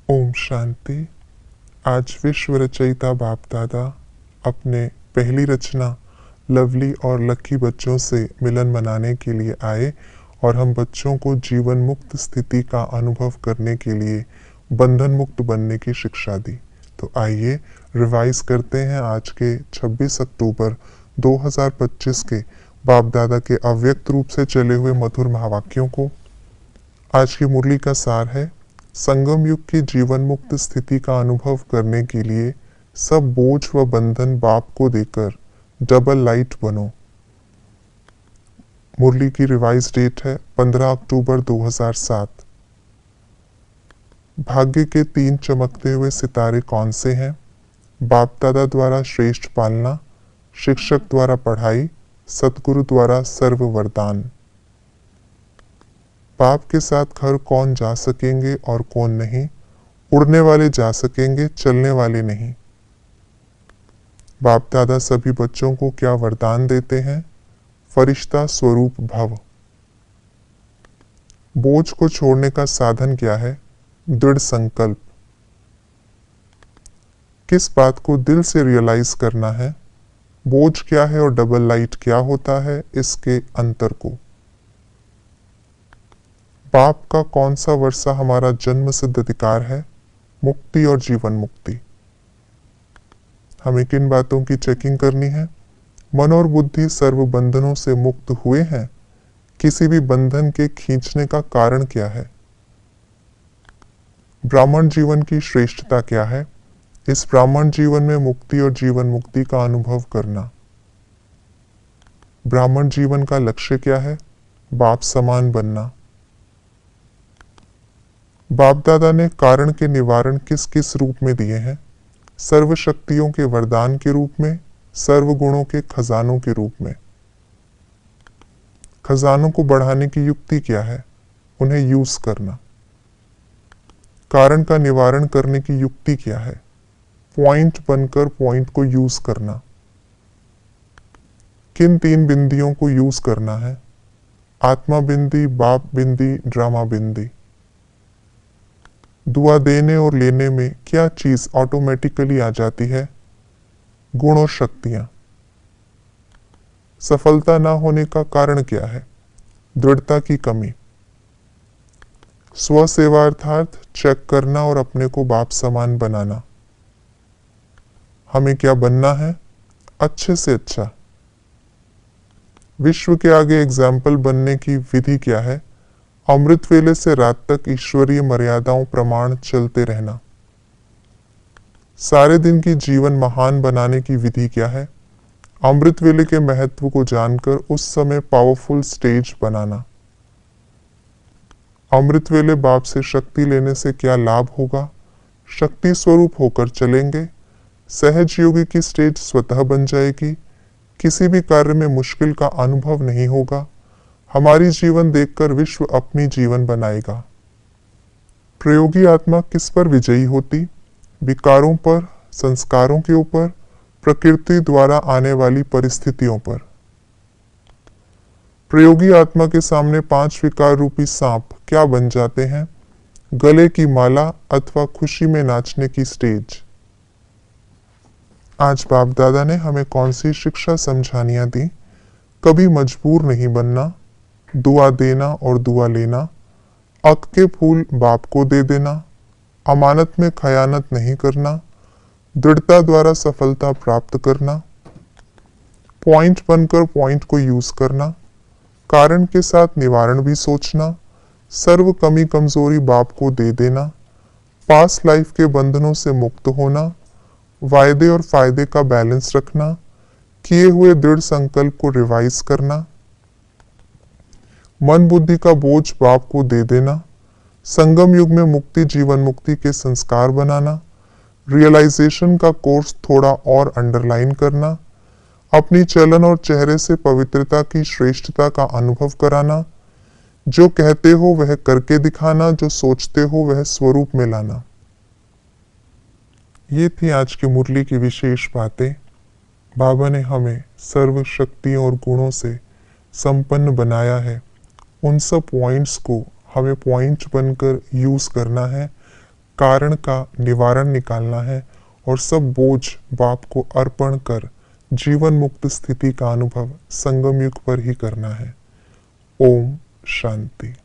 ओम शांति। आज विश्व रचयिता बाप दादा अपने पहली रचना लवली और लकी बच्चों से मिलन मनाने के लिए आए और हम बच्चों को जीवन मुक्त स्थिति का अनुभव करने के लिए बंधन मुक्त बनने की शिक्षा दी। तो आइए रिवाइज करते हैं आज के 26 अक्टूबर 2025 के बाप दादा के अव्यक्त रूप से चले हुए मधुर महावाक्यों को। आज की मुरली का सार है, संगम युग की जीवन मुक्त स्थिति का अनुभव करने के लिए सब बोझ व बंधन बाप को देकर डबल लाइट बनो। मुरली की रिवाइज डेट है 15 अक्टूबर 2007। भाग्य के 3 चमकते हुए सितारे कौन से हैं? बाप दादा द्वारा श्रेष्ठ पालना, शिक्षक द्वारा पढ़ाई, सतगुरु द्वारा सर्व वरदान। बाप के साथ घर कौन जा सकेंगे और कौन नहीं? उड़ने वाले जा सकेंगे, चलने वाले नहीं। बाप दादा सभी बच्चों को क्या वरदान देते हैं? फरिश्ता स्वरूप भव। बोझ को छोड़ने का साधन क्या है? दृढ़ संकल्प। किस बात को दिल से रियलाइज करना है? बोझ क्या है और डबल लाइट क्या होता है, इसके अंतर को। बाप का कौन सा वर्षा हमारा जन्म सिद्ध अधिकार है? मुक्ति और जीवन मुक्ति। हमें किन बातों की चेकिंग करनी है? मन और बुद्धि सर्व बंधनों से मुक्त हुए हैं। किसी भी बंधन के खींचने का कारण क्या है? ब्राह्मण जीवन की श्रेष्ठता क्या है? इस ब्राह्मण जीवन में मुक्ति और जीवन मुक्ति का अनुभव करना। ब्राह्मण जीवन का लक्ष्य क्या है? बाप समान बनना। बाप दादा ने कारण के निवारण किस किस रूप में दिए हैं? सर्व शक्तियों के वरदान के रूप में, सर्व गुणों के खजानों के रूप में। खजानों को बढ़ाने की युक्ति क्या है? उन्हें यूज करना। कारण का निवारण करने की युक्ति क्या है? पॉइंट बनकर पॉइंट को यूज करना। किन 3 बिंदियों को यूज करना है? आत्मा बिंदी, बाप बिंदी, ड्रामा बिंदी। दुआ देने और लेने में क्या चीज ऑटोमेटिकली आ जाती है? गुण और शक्तियां। सफलता ना होने का कारण क्या है? दृढ़ता की कमी। स्व सेवार्थार्थ चेक करना और अपने को बाप समान बनाना। हमें क्या बनना है? अच्छे से अच्छा। विश्व के आगे एग्जाम्पल बनने की विधि क्या है? अमृत वेले से रात तक ईश्वरीय मर्यादाओं प्रमाण चलते रहना। सारे दिन की जीवन महान बनाने की विधि क्या है? अमृत वेले के महत्व को जानकर उस समय पावरफुल स्टेज बनाना। अमृत वेले बाप से शक्ति लेने से क्या लाभ होगा? शक्ति स्वरूप होकर चलेंगे। सहज योगी की स्टेज स्वतः बन जाएगी। किसी भी कार्य में मुश्किल का अनुभव नहीं होगा। हमारी जीवन देखकर विश्व अपनी जीवन बनाएगा। प्रयोगी आत्मा किस पर विजयी होती? विकारों पर, संस्कारों के ऊपर, प्रकृति द्वारा आने वाली परिस्थितियों पर। प्रयोगी आत्मा के सामने 5 विकार रूपी सांप क्या बन जाते हैं? गले की माला अथवा खुशी में नाचने की स्टेज। आज बाप दादा ने हमें कौन सी शिक्षा समझानियां दी? कभी मजबूर नहीं बनना, दुआ देना और दुआ लेना, अक के फूल बाप को दे देना, अमानत में खयानत नहीं करना, दृढ़ता द्वारा सफलता प्राप्त करना, पॉइंट बनकर पॉइंट को यूज करना, कारण के साथ निवारण भी सोचना, सर्व कमी कमजोरी बाप को दे देना, पास लाइफ के बंधनों से मुक्त होना, वायदे और फायदे का बैलेंस रखना, किए हुए दृढ़ संकल्प को रिवाइज करना, मन बुद्धि का बोझ बाप को दे देना, संगम युग में मुक्ति जीवन मुक्ति के संस्कार बनाना, रियलाइजेशन का कोर्स थोड़ा और अंडरलाइन करना, अपनी चलन और चेहरे से पवित्रता की श्रेष्ठता का अनुभव कराना, जो कहते हो वह करके दिखाना, जो सोचते हो वह स्वरूप में लाना। ये थी आज की मुरली की विशेष बातें। बाबा ने हमें सर्व शक्तियों और गुणों से संपन्न बनाया है। उन सब पॉइंट्स को हमें पॉइंट बनकर यूज करना है। कारण का निवारण निकालना है और सब बोझ बाप को अर्पण कर जीवन मुक्त स्थिति का अनुभव संगम युग पर ही करना है। ओम शांति।